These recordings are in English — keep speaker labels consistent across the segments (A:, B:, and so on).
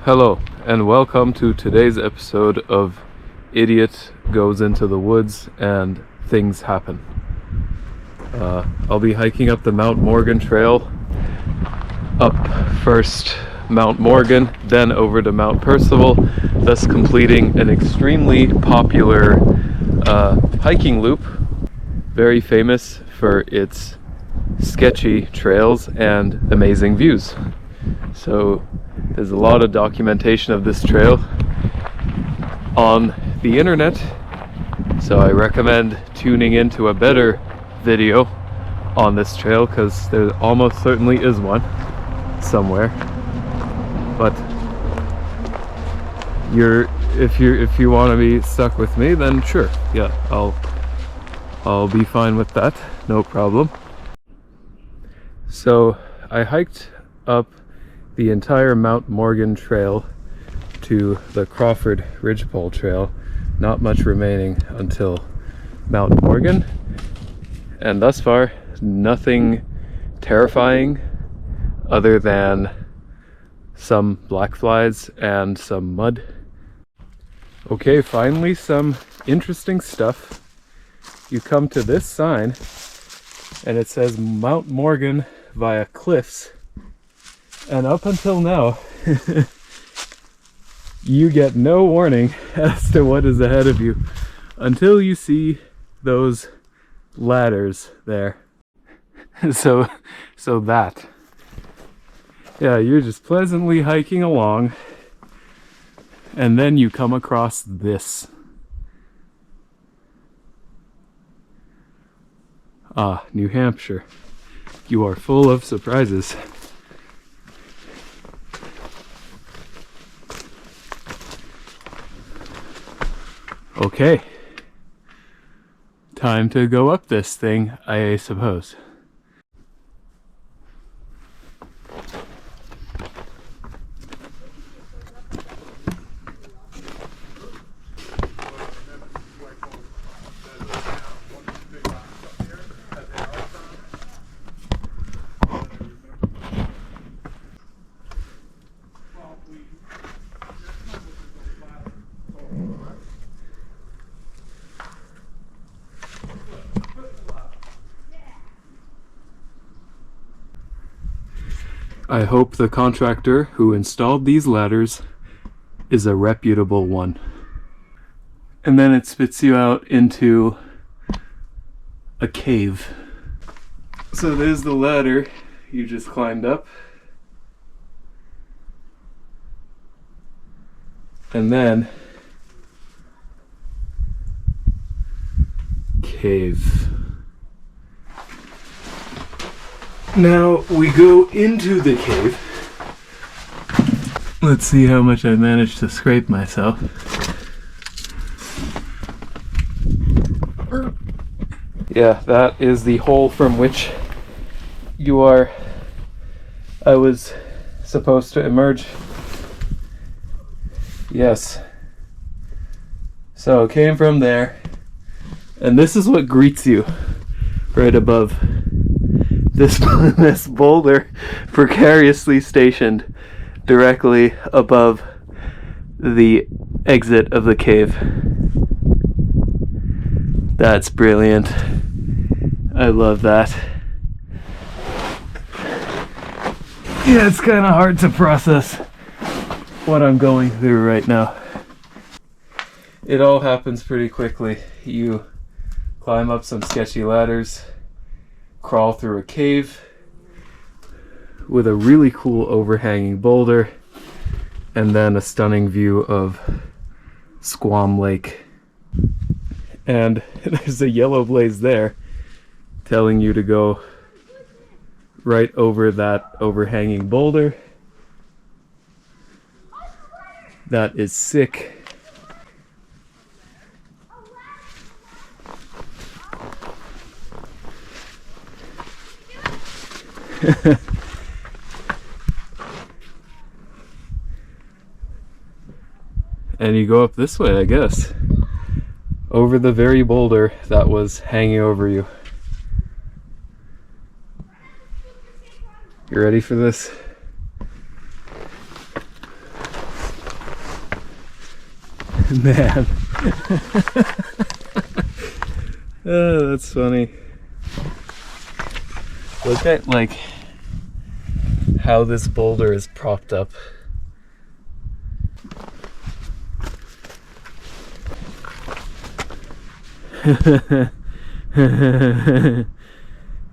A: Hello, and welcome to today's episode of Idiot Goes into the Woods and Things Happen. I'll be hiking up the Mount Morgan Trail, up first Mount Morgan, then over to Mount Percival, thus completing an extremely popular hiking loop, very famous for its sketchy trails and amazing views. So there's a lot of documentation of this trail on the internet, so I recommend tuning into a better video on this trail, because there almost certainly is one somewhere. But if you want to be stuck with me, then sure, yeah, I'll be fine with that, no problem. So I hiked up the entire Mount Morgan Trail to the Crawford Ridgepole Trail, not much remaining until Mount Morgan, and thus far nothing terrifying other than some black flies and some mud. Okay, finally some interesting stuff. You come to this sign and it says Mount Morgan via cliffs. And up until now, you get no warning as to what is ahead of you until you see those ladders there. So that. Yeah, you're just pleasantly hiking along, and then you come across this. Ah, New Hampshire. You are full of surprises. Okay, time to go up this thing, I suppose. I hope the contractor who installed these ladders is a reputable one. And then it spits you out into a cave. So there's the ladder you just climbed up. And then cave. Now we go into the cave. Let's see how much I managed to scrape myself. Yeah, that is the hole from which I was supposed to emerge. Yes. So it came from there, and this is what greets you right above. This boulder precariously stationed directly above the exit of the cave. That's brilliant. I love that. Yeah, it's kind of hard to process what I'm going through right now. It all happens pretty quickly. You climb up some sketchy ladders, crawl through a cave with a really cool overhanging boulder, and then a stunning view of Squam Lake. And there's a yellow blaze there telling you to go right over that overhanging boulder. That is sick. And you go up this way, I guess, over the very boulder that was hanging over you. You ready for this? Man. Oh, that's funny. Look at like how this boulder is propped up.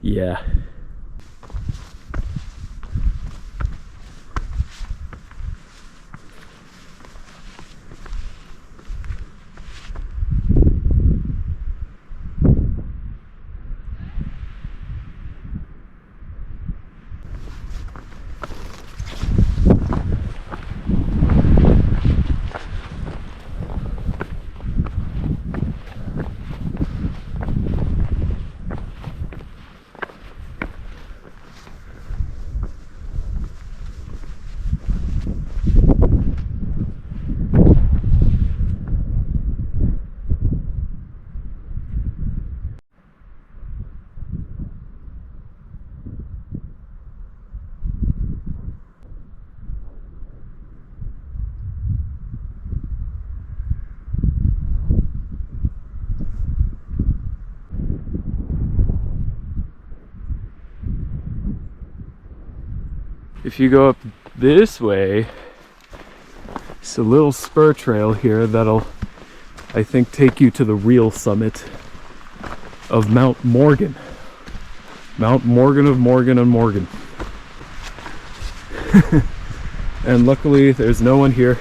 A: Yeah. If you go up this way, it's a little spur trail here that'll, I think, take you to the real summit of Mount Morgan. Mount Morgan of Morgan and Morgan. And luckily there's no one here,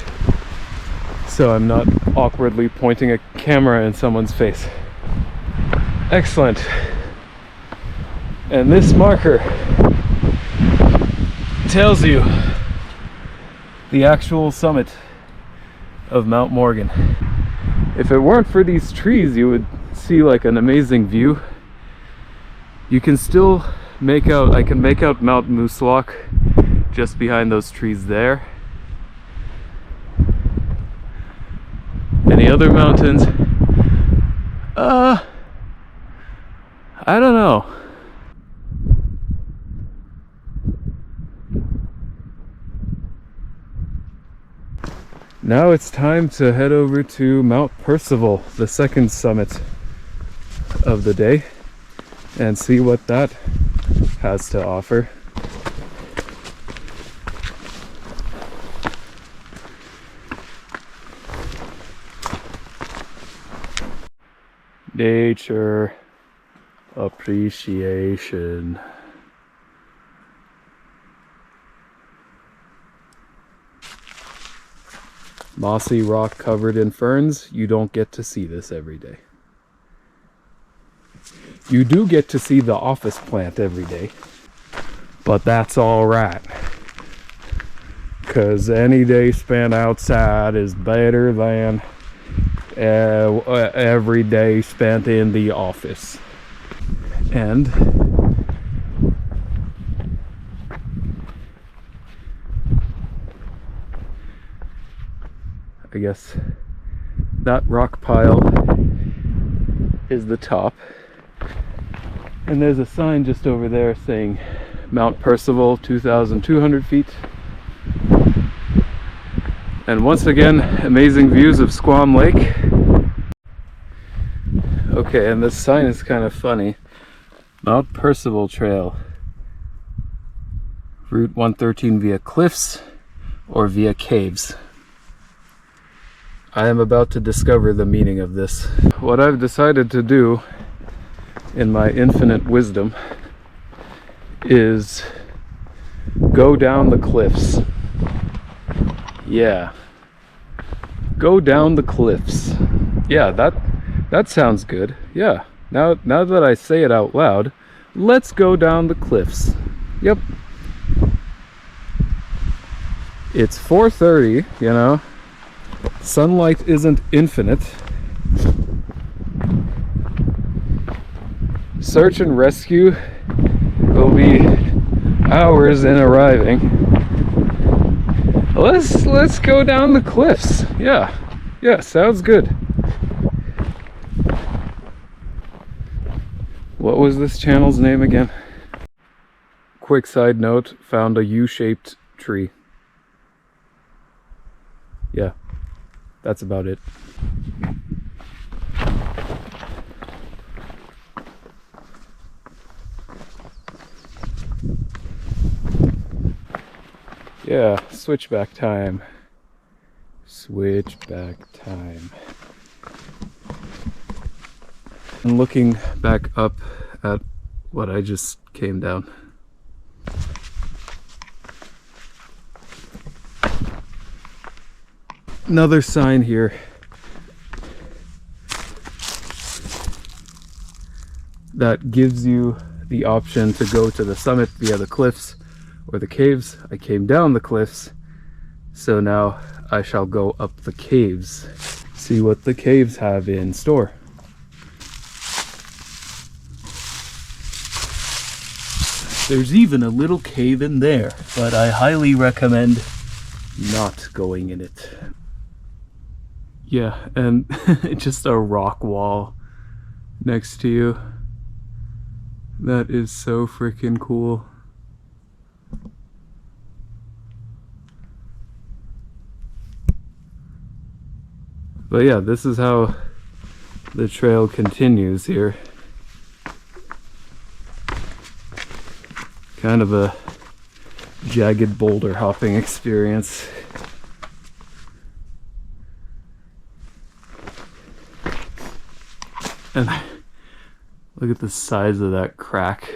A: so I'm not awkwardly pointing a camera in someone's face. Excellent. And this marker tells you the actual summit of Mount Morgan. If it weren't for these trees, you would see like an amazing view. You can still make out, I can make out Mount Mooselock just behind those trees there. Any other mountains? I don't know. Now it's time to head over to Mount Percival, the second summit of the day, and see what that has to offer. Nature appreciation. Mossy rock covered in ferns. You don't get to see this every day. You do get to see the office plant every day, but that's all right, because any day spent outside is better than every day spent in the office. And I guess that rock pile is the top, and there's a sign just over there saying Mount Percival, 2,200 feet. And once again, amazing views of Squam Lake. Okay, and this sign is kind of funny. Mount Percival Trail, Route 113 via cliffs or via caves. I am about to discover the meaning of this. What I've decided to do, in my infinite wisdom, is go down the cliffs. Yeah. Go down the cliffs. Yeah, that sounds good. Yeah. Now that I say it out loud, let's go down the cliffs. Yep. It's 4:30, you know. Sunlight isn't infinite. Search and rescue will be hours in arriving. Let's go down the cliffs. Yeah, sounds good. What was this channel's name again? Quick side note, found a U-shaped tree. Yeah. that's about it. Yeah, switchback time. Switchback time. And looking back up at what I just came down. Another sign here that gives you the option to go to the summit via the cliffs or the caves. I came down the cliffs, so now I shall go up the caves, see what the caves have in store. There's even a little cave in there, but I highly recommend not going in it. Yeah, and just a rock wall next to you. That is so freaking cool. But yeah, this is how the trail continues here. Kind of a jagged boulder hopping experience. And look at the size of that crack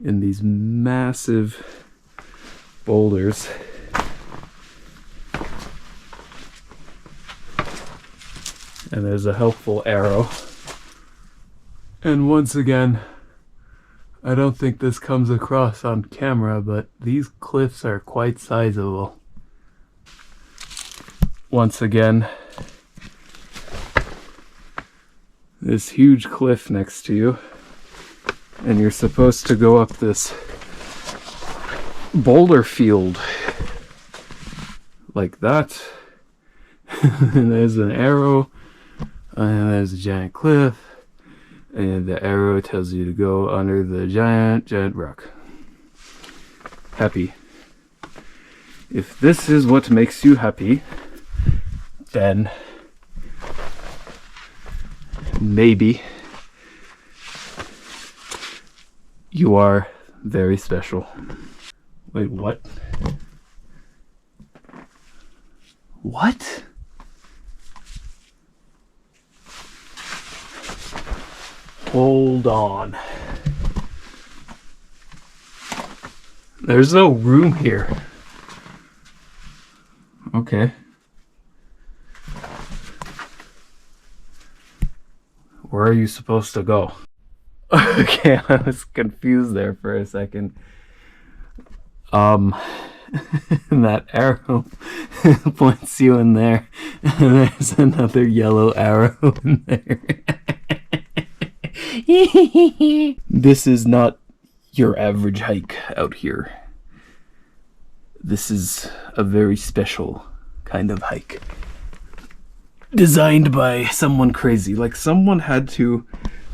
A: in these massive boulders. And there's a helpful arrow. And once again, I don't think this comes across on camera, but these cliffs are quite sizable. Once again, this huge cliff next to you, and you're supposed to go up this boulder field like that. And there's an arrow, and there's a giant cliff, and the arrow tells you to go under the giant rock. Happy. If this is what makes you happy, then maybe you are very special. Wait, what? What? Hold on. There's no room here. Okay. Where are you supposed to go? Okay, I was confused there for a second. That arrow points you in there, and there's another yellow arrow in there. This is not your average hike out here. This is a very special kind of hike. Designed by someone crazy. Like, someone had to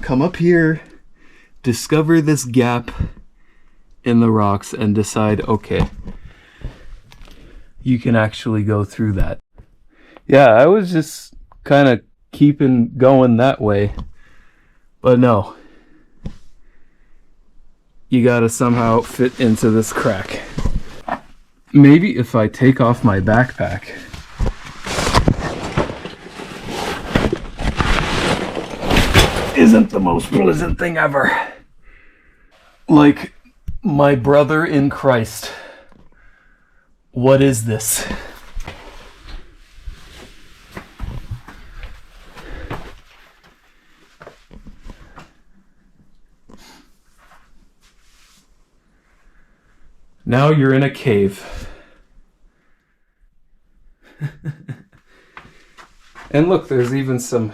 A: come up here, discover this gap in the rocks, and decide, okay, you can actually go through that. Yeah, I was just kind of keeping going that way. But no. You gotta somehow fit into this crack. Maybe if I take off my backpack. Isn't the most pleasant thing ever. Like my brother in Christ. What is this? Now you're in a cave. And look, there's even some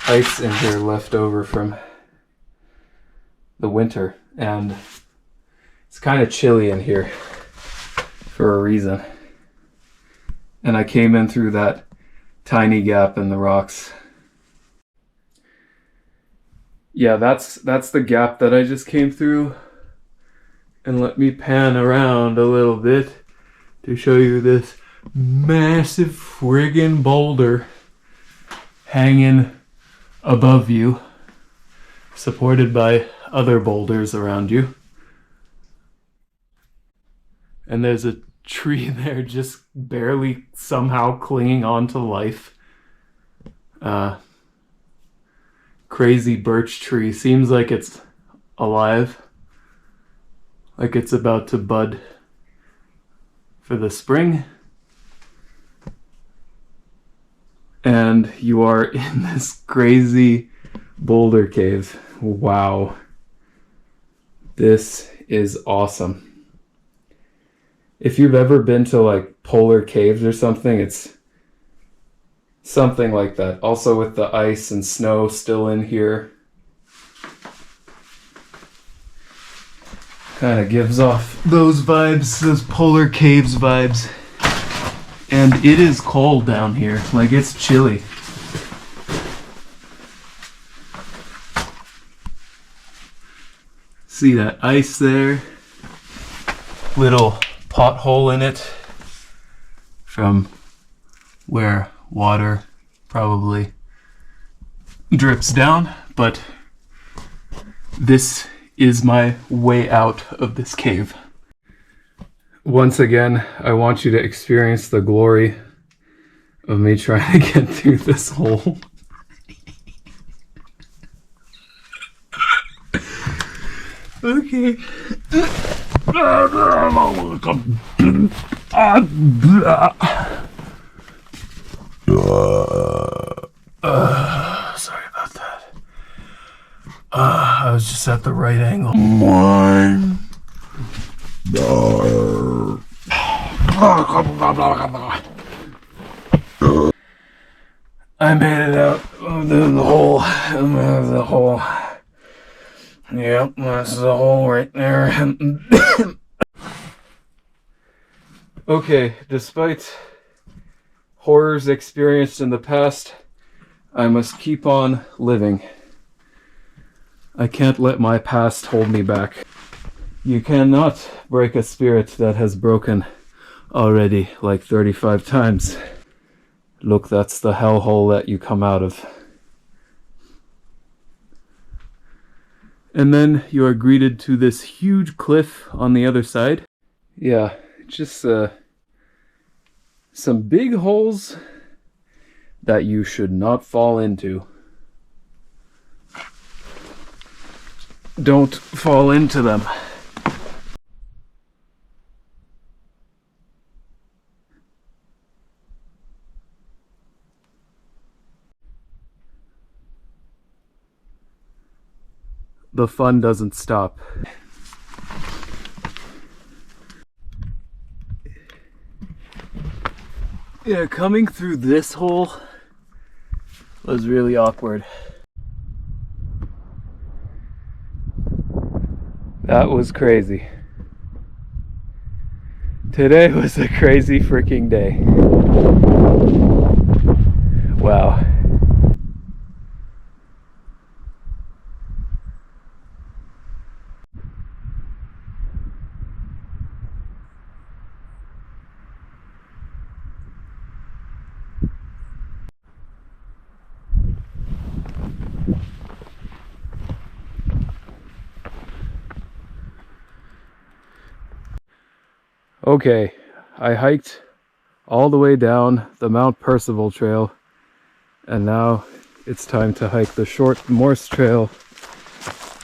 A: ice in here left over from the winter. And it's kind of chilly in here for a reason. And I came in through that tiny gap in the rocks. Yeah, that's the gap that I just came through. And let me pan around a little bit to show you this massive friggin' boulder hanging above you, supported by other boulders around you. And there's a tree there just barely somehow clinging on to life. Crazy birch tree. Seems like it's alive. Like it's about to bud for the spring. And you are in this crazy boulder cave. Wow. This is awesome. If you've ever been to like polar caves or something, it's something like that. Also with the ice and snow still in here. Kind of gives off those vibes, those polar caves vibes. And it is cold down here, like it's chilly. See that ice there? Little pothole in it from where water probably drips down, but this is my way out of this cave. Once again, I want you to experience the glory of me trying to get through this hole. Okay. Sorry about that. I was just at the right angle. I made it out of the hole. I'm out of the hole. Yep, that's the hole right there. Okay, despite horrors experienced in the past, I must keep on living. I can't let my past hold me back. You cannot break a spirit that has broken already like 35 times. Look, that's the hellhole that you come out of. And then you are greeted to this huge cliff on the other side. Yeah, just some big holes that you should not fall into. Don't fall into them. The fun doesn't stop. Yeah, coming through this hole was really awkward. That was crazy. Today was a crazy freaking day. Wow. Okay, I hiked all the way down the Mount Percival Trail, and now it's time to hike the short Morse Trail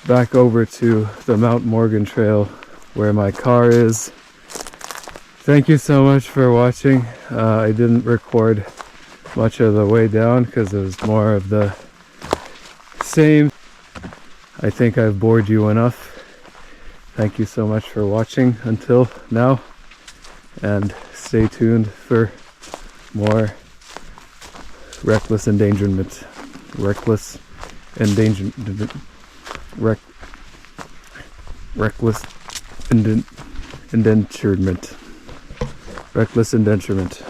A: back over to the Mount Morgan Trail where my car is. Thank you so much for watching. I didn't record much of the way down because it was more of the same. I think I've bored you enough. Thank you so much for watching until now. And stay tuned for more reckless endangerment. Reckless endangerment. Reckless indenturement. Reckless endangerment.